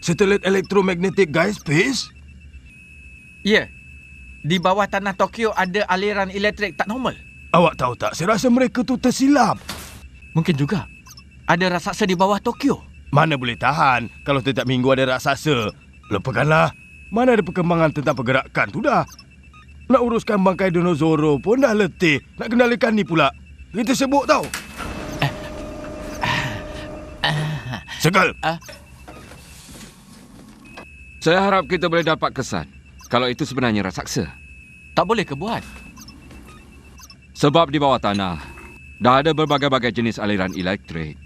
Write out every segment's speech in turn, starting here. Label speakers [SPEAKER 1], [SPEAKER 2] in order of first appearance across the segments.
[SPEAKER 1] Satelit elektromagnetik, guys, please.
[SPEAKER 2] Ya. Di bawah tanah Tokyo ada aliran elektrik tak normal.
[SPEAKER 1] Awak tahu tak, saya rasa mereka tu tersilap.
[SPEAKER 2] Mungkin juga ada raksasa di bawah Tokyo.
[SPEAKER 1] Mana boleh tahan kalau setiap minggu ada raksasa. Lupakanlah. Mana ada perkembangan tentang pergerakan tu dah. Nak uruskan bangkai dinosaur pun dah letih. Nak kendalikan ni pula. Kita sibuk tau. Segel.
[SPEAKER 3] Saya harap kita boleh dapat kesan kalau itu sebenarnya raksasa.
[SPEAKER 2] Tak boleh ke buat?
[SPEAKER 3] Sebab di bawah tanah dah ada berbagai-bagai jenis aliran elektrik.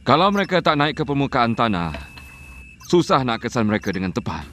[SPEAKER 3] Kalau mereka tak naik ke permukaan tanah, susah nak kesan mereka dengan tepat.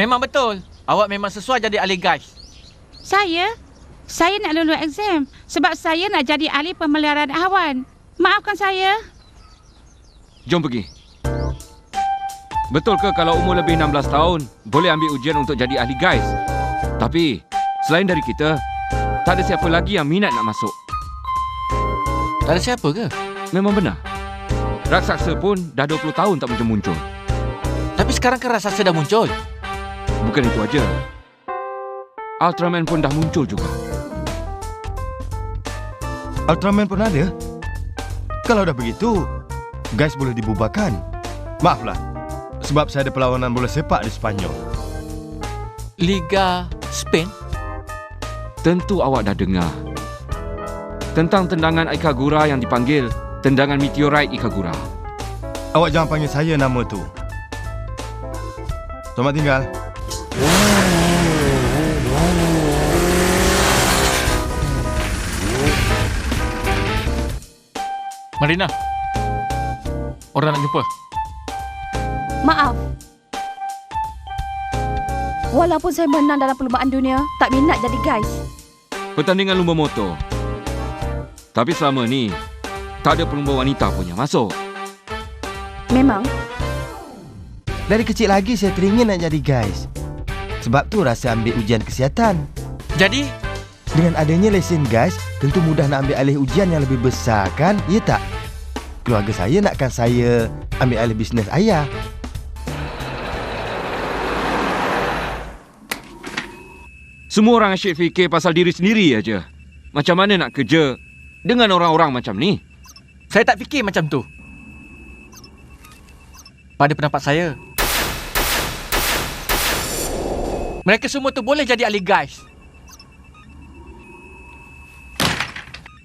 [SPEAKER 2] Memang betul. Awak memang sesuai jadi ahli guys.
[SPEAKER 4] Saya nak lulus exam sebab saya nak jadi ahli pemeliharaan awan. Maafkan saya.
[SPEAKER 3] Jom pergi. Betul ke kalau umur lebih 16 tahun boleh ambil ujian untuk jadi ahli guys? Tapi selain dari kita, tak ada siapa lagi yang minat nak masuk.
[SPEAKER 2] Tak ada siapa ke?
[SPEAKER 3] Memang benar. Raksasa pun dah 20 tahun tak muncul-muncul.
[SPEAKER 2] Tapi sekarang kan raksasa dah muncul.
[SPEAKER 3] Bukan itu aja. Ultraman pun dah muncul juga.
[SPEAKER 1] Ultraman pun ada? Kalau dah begitu, guys boleh dibubarkan. Maaflah, sebab saya ada perlawanan bola sepak di Sepanyol.
[SPEAKER 2] Liga Spain?
[SPEAKER 3] Tentu awak dah dengar tentang tendangan Ikagura yang dipanggil tendangan meteorite Ikagura.
[SPEAKER 1] Awak jangan panggil saya nama tu. Selamat tinggal.
[SPEAKER 2] Marina, orang nak jumpa.
[SPEAKER 5] Maaf. Walaupun saya menang dalam perlombaan dunia, tak minat jadi guys.
[SPEAKER 3] Pertandingan lumba motor. Tapi selama ni, tak ada pelumba wanita punya masuk.
[SPEAKER 5] Memang.
[SPEAKER 6] Dari kecil lagi saya teringin nak jadi guys. Sebab tu rasa ambil ujian kesihatan.
[SPEAKER 2] Jadi,
[SPEAKER 6] dengan adanya lesen guys, tentu mudah nak ambil alih ujian yang lebih besar kan? Ya tak? Keluarga saya nakkan saya ambil alih bisnes ayah.
[SPEAKER 3] Semua orang asyik fikir pasal diri sendiri aja. Macam mana nak kerja dengan orang-orang macam ni?
[SPEAKER 2] saya tak fikir macam tu. Pada pendapat saya, mereka semua tu boleh jadi ahli guys.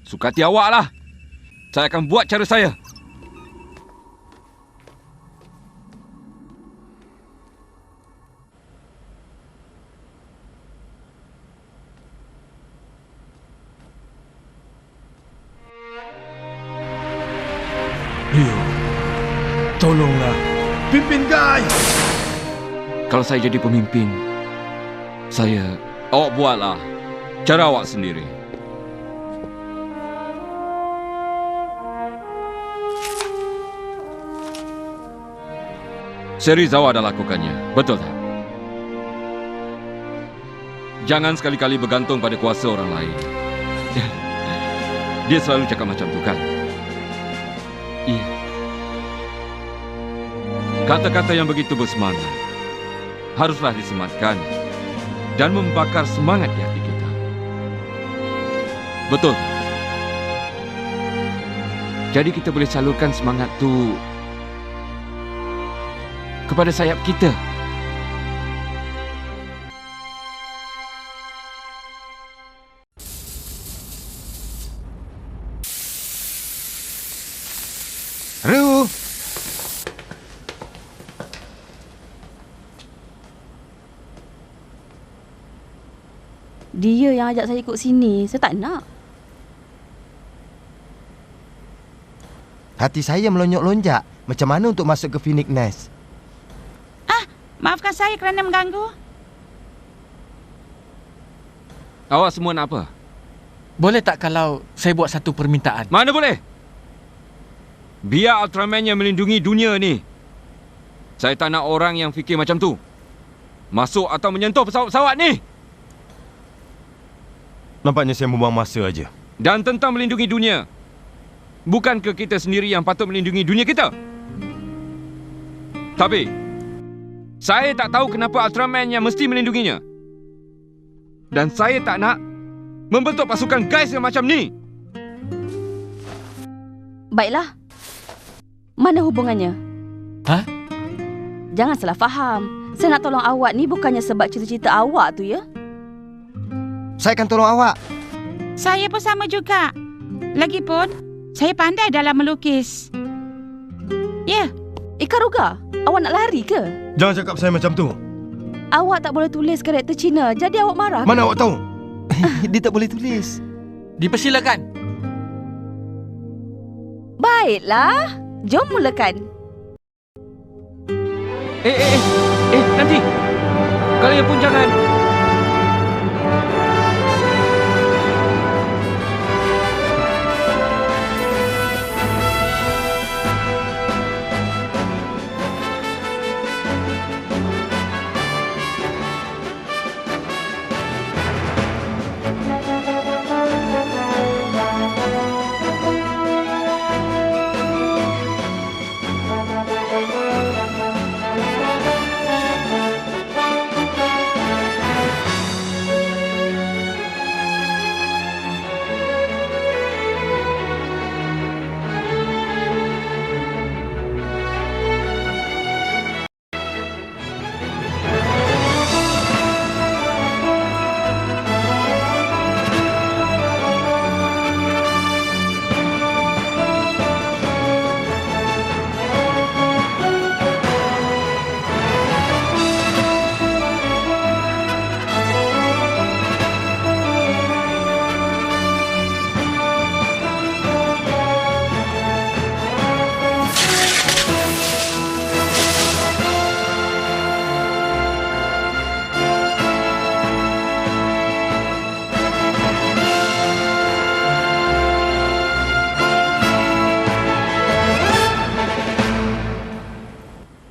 [SPEAKER 3] Suka hati awak lah. Saya akan buat cara saya.
[SPEAKER 1] Leo, tolonglah. Pimpin guys.
[SPEAKER 3] Kalau saya jadi pemimpin, awak buatlah cara awak sendiri. Serizawa dah lakukannya, betul tak? Jangan sekali-kali bergantung pada kuasa orang lain. Dia selalu cakap macam tu kan? Iya. Kata-kata yang begitu bersemangat haruslah disematkan dan membakar semangat di hati kita. Betul tak? Jadi kita boleh salurkan semangat tu kepada sayap kita.
[SPEAKER 6] Ru.
[SPEAKER 5] Dia yang ajak saya ikut sini. Saya tak nak.
[SPEAKER 6] Hati saya melonjak-lonjak. Macam mana untuk masuk ke Phoenix Nest?
[SPEAKER 4] Maafkan saya kerana mengganggu.
[SPEAKER 3] Awak semua nak apa?
[SPEAKER 2] Boleh tak kalau saya buat satu permintaan?
[SPEAKER 3] Mana boleh? Biar Ultraman yang melindungi dunia ni. Saya tak nak orang yang fikir macam tu masuk atau menyentuh pesawat-pesawat ni.
[SPEAKER 1] Nampaknya saya membuang masa aja.
[SPEAKER 3] Dan tentang melindungi dunia, bukankah kita sendiri yang patut melindungi dunia kita? Tapi saya tak tahu kenapa Ultraman yang mesti melindunginya. Dan saya tak nak membentuk pasukan guys yang macam ni.
[SPEAKER 5] Baiklah. Mana hubungannya?
[SPEAKER 2] Hah?
[SPEAKER 5] Jangan salah faham. Saya nak tolong awak ni bukannya sebab cita-cita awak tu ya.
[SPEAKER 6] Saya akan tolong awak.
[SPEAKER 4] Saya pun sama juga. Lagipun, saya pandai dalam melukis. Ya.
[SPEAKER 5] Ikaruga, awak nak lari ke?
[SPEAKER 1] Jangan cakap saya macam tu.
[SPEAKER 5] Awak tak boleh tulis karakter Cina, jadi awak marah ke?
[SPEAKER 1] Mana awak tahu?
[SPEAKER 6] Dia tak boleh tulis.
[SPEAKER 2] Dipersilakan.
[SPEAKER 5] Baiklah, jom mulakan.
[SPEAKER 3] Nanti. Kalian pun jangan.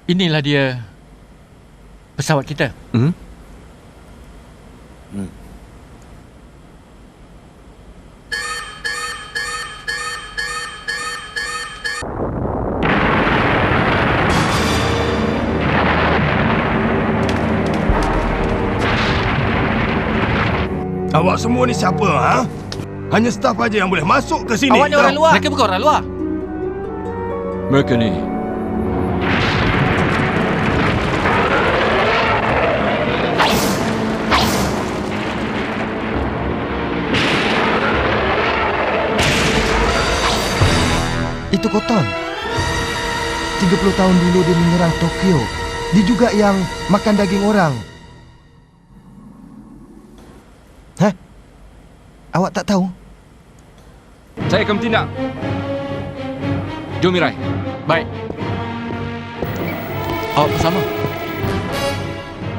[SPEAKER 2] Inilah dia pesawat kita.
[SPEAKER 1] Awak semua ni siapa, ha? Hanya staf aja yang boleh masuk ke sini.
[SPEAKER 2] Awak ni orang luar. Mereka bukan orang luar.
[SPEAKER 3] Mereka ni
[SPEAKER 6] Itu Koton. 30 tahun dulu dia menyerang Tokyo. Dia juga yang makan daging orang. Hah? Awak tak tahu?
[SPEAKER 3] saya akan bertindak. Jom Mirai.
[SPEAKER 2] Baik. Awak bersama.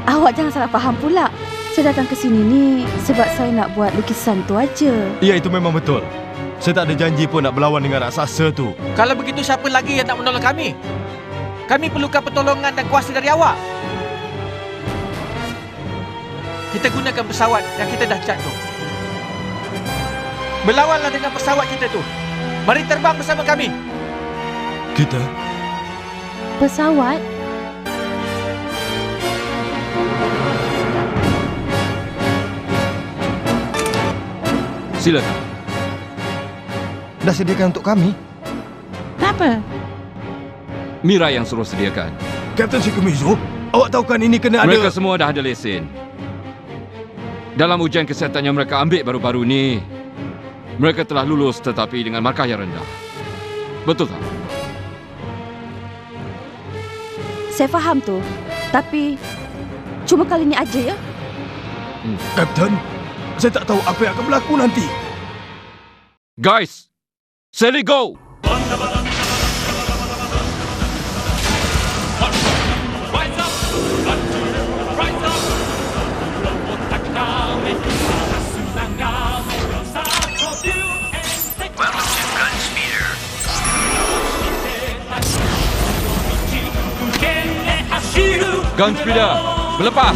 [SPEAKER 5] Awak jangan salah faham pula. Saya datang ke sini ni sebab saya nak buat lukisan tu aja.
[SPEAKER 1] Ya, itu memang betul. Saya tak ada janji pun nak berlawan dengan raksasa tu.
[SPEAKER 2] Kalau begitu, siapa lagi yang nak menolong kami? Kami perlukan pertolongan dan kuasa dari awak. Kita gunakan pesawat yang kita dah cat tu. Berlawanlah dengan pesawat kita tu. Mari terbang bersama kami.
[SPEAKER 1] Kita?
[SPEAKER 5] Pesawat?
[SPEAKER 3] Silakan.
[SPEAKER 6] Dah sediakan untuk kami.
[SPEAKER 4] Kenapa?
[SPEAKER 3] Mira yang suruh sediakan.
[SPEAKER 1] Kapten Shikimizu, awak tahu kan ini kena ada...
[SPEAKER 3] Mereka semua dah ada lesen. Dalam ujian kesihatan yang mereka ambil baru-baru ni, mereka telah lulus tetapi dengan markah yang rendah. Betul tak?
[SPEAKER 5] Saya faham tu. Tapi cuma kali ni aja ya.
[SPEAKER 1] Kapten, saya tak tahu apa yang akan berlaku nanti.
[SPEAKER 3] Guys, Sally go! Gun speeder, berlepas!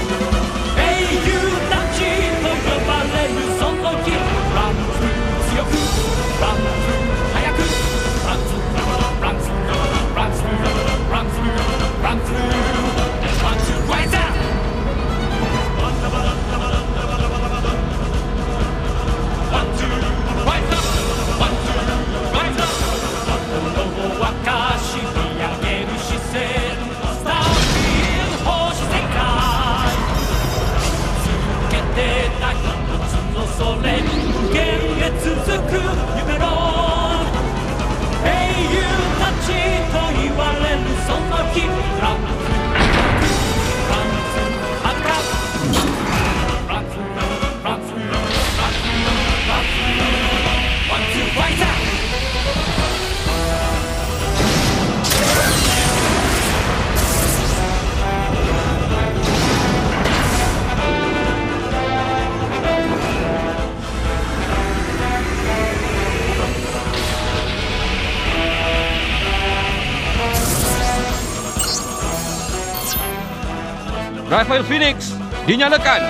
[SPEAKER 3] Rifle Phoenix, dinyalakan! Kita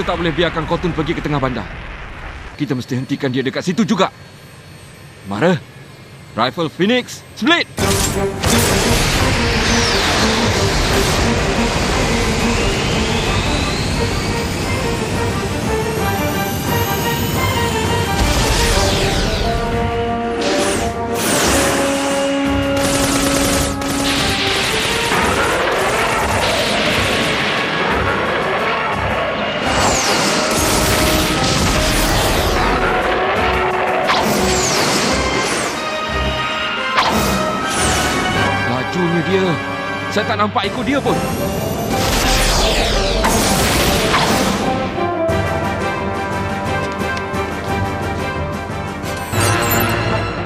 [SPEAKER 3] tak boleh biarkan Khotun pergi ke tengah bandar. Kita mesti hentikan dia dekat situ juga. Mara, Rifle Phoenix, split! Dia. Saya tak nampak ikut dia pun.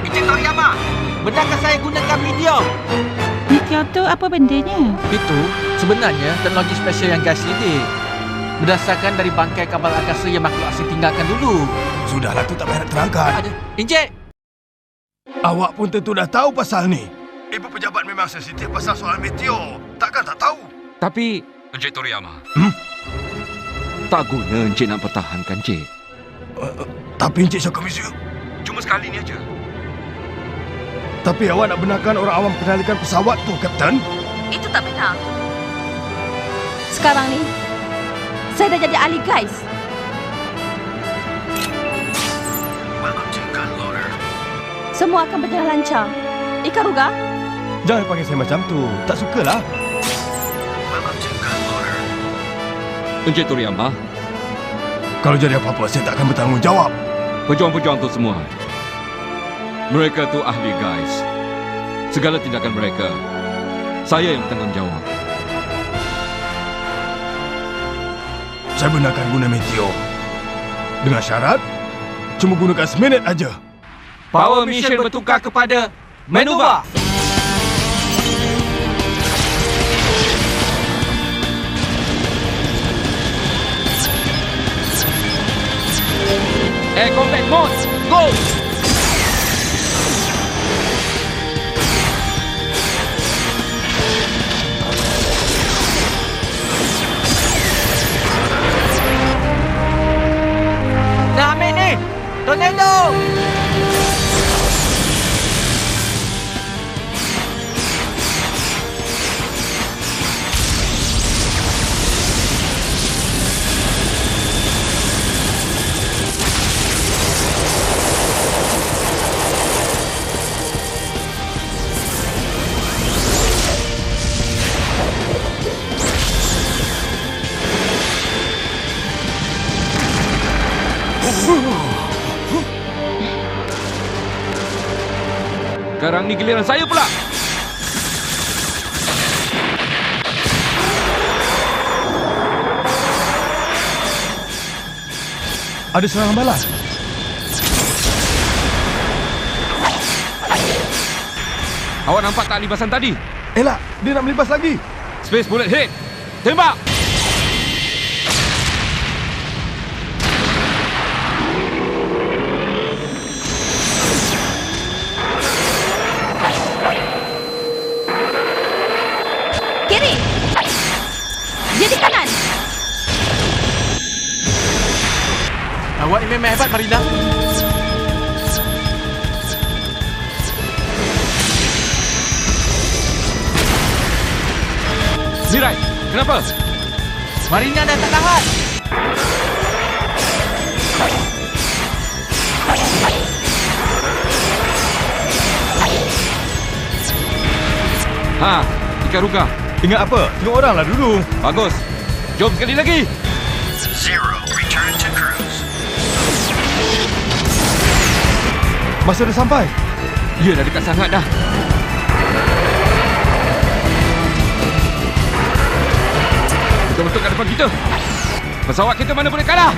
[SPEAKER 2] Encik Toriyama, benarkah saya gunakan video?
[SPEAKER 4] Mikir tu apa bendanya?
[SPEAKER 2] Itu sebenarnya teknologi spesial yang guys lidik. Berdasarkan dari bangkai kapal angkasa yang makhluk asing tinggalkan dulu.
[SPEAKER 1] Sudahlah, tu tak payah nak terangkan.
[SPEAKER 2] Ada. Encik!
[SPEAKER 1] Awak pun tentu dah tahu pasal ni. Ibu pejabat memang sensitif pasal soal meteor. Takkan tak tahu?
[SPEAKER 3] Tapi, Encik Toriyama, tak guna Encik nak pertahankan, Encik.
[SPEAKER 1] Tapi Encik Shikimizu...
[SPEAKER 3] Cuma sekali ni aja.
[SPEAKER 1] Tapi awak nak benarkan orang awam kendalikan pesawat tu, Kapten?
[SPEAKER 5] Itu tak benar. Sekarang ni saya dah jadi ahli guys. Semua akan berjalan lancar. Ikaruga?
[SPEAKER 1] Jangan panggil saya macam tu. Tak sukalah.
[SPEAKER 3] Encik Toriyama,
[SPEAKER 1] Kalau jadi apa-apa, saya tak akan bertanggungjawab.
[SPEAKER 3] pejuang-pejuang tu semua, mereka tu ahli guys. Segala tindakan mereka, saya yang bertanggungjawab.
[SPEAKER 1] saya benarkan guna meteor. Dengan syarat, cuma gunakan seminit aja.
[SPEAKER 3] Power mission bertukar kepada Manuva. Air combat mode, go!
[SPEAKER 2] Dah ambil ni! Tornado!
[SPEAKER 3] Sekarang ni giliran saya pula.
[SPEAKER 1] Ada serangan balas.
[SPEAKER 3] Awak nampak tak libasan tadi?
[SPEAKER 1] Elak, dia nak melibas lagi.
[SPEAKER 3] Space bullet head. Tembak!
[SPEAKER 5] Kiri! Jadi kanan!
[SPEAKER 2] Awak ni memang hebat, Marina.
[SPEAKER 3] Mirai, kenapa?
[SPEAKER 2] Marina dah tak tahan.
[SPEAKER 3] Ha, Ikaruga.
[SPEAKER 1] Ingat apa? Tengok orang lah dulu.
[SPEAKER 3] Bagus. Jom sekali lagi.
[SPEAKER 7] Zero, return to cruise.
[SPEAKER 1] Masa dah sampai.
[SPEAKER 3] Ya, dah dekat sangat dah. Betul-betul kat depan kita. Pesawat kita mana boleh kalah.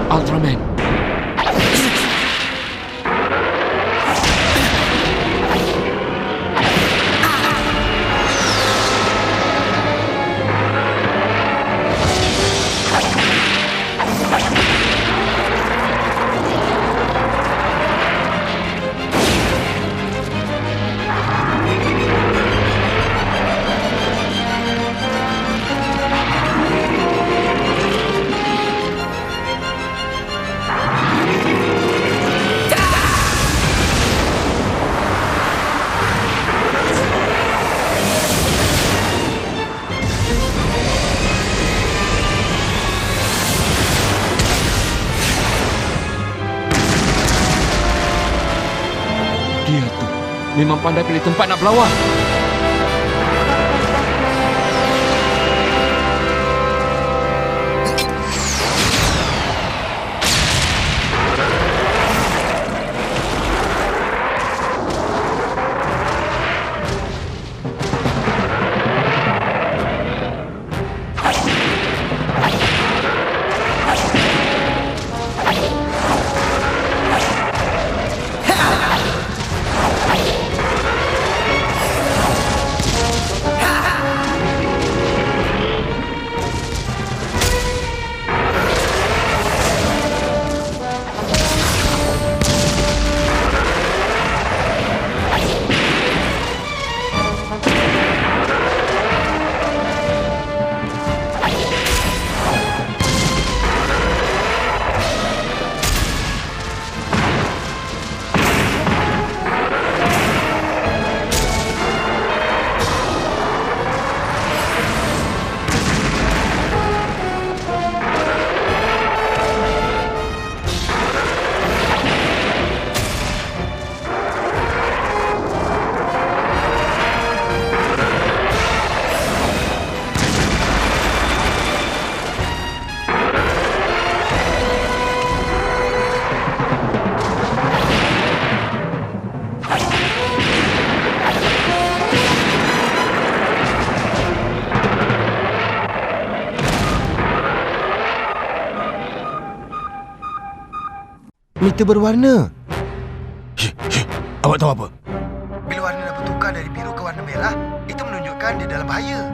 [SPEAKER 3] Ultraman. Dia tu memang pandai pilih tempat nak berlawan.
[SPEAKER 6] Meter berwarna.
[SPEAKER 1] Awak tahu apa?
[SPEAKER 6] Bila warna dah bertukar dari biru ke warna merah, itu menunjukkan dia dalam bahaya.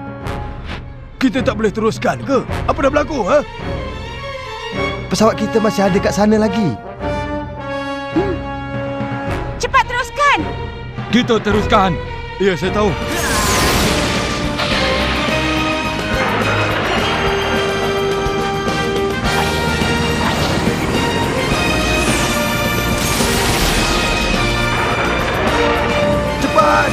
[SPEAKER 1] Kita tak boleh teruskan ke? Apa dah berlaku, ha?
[SPEAKER 6] Pesawat kita masih ada kat sana lagi.
[SPEAKER 4] Cepat teruskan.
[SPEAKER 3] Kita teruskan.
[SPEAKER 1] Ya, saya tahu.
[SPEAKER 6] Cepat!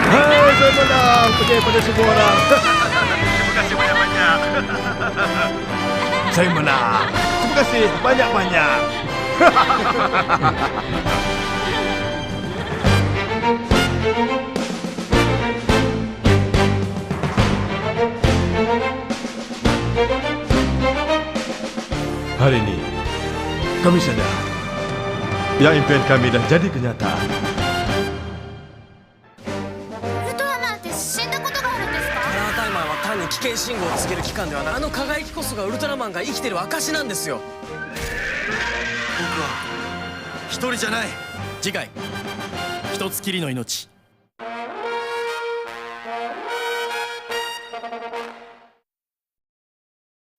[SPEAKER 1] Hai, saya menang. Percaya pada semua orang. Terima kasih banyak-banyak. Saya menang. Terima kasih banyak-banyak. Hari ini, kami sadar yang impian kami dah jadi kenyataan.
[SPEAKER 8] ウルトラマンって死んだことがあるんですか？
[SPEAKER 9] カラータイマーは単に危険信号を告げる機関ではない。あの輝きこそがウルトラマンが生きてる証なんですよ。
[SPEAKER 10] 僕は一人じゃない。
[SPEAKER 9] 次回、一つきりの命。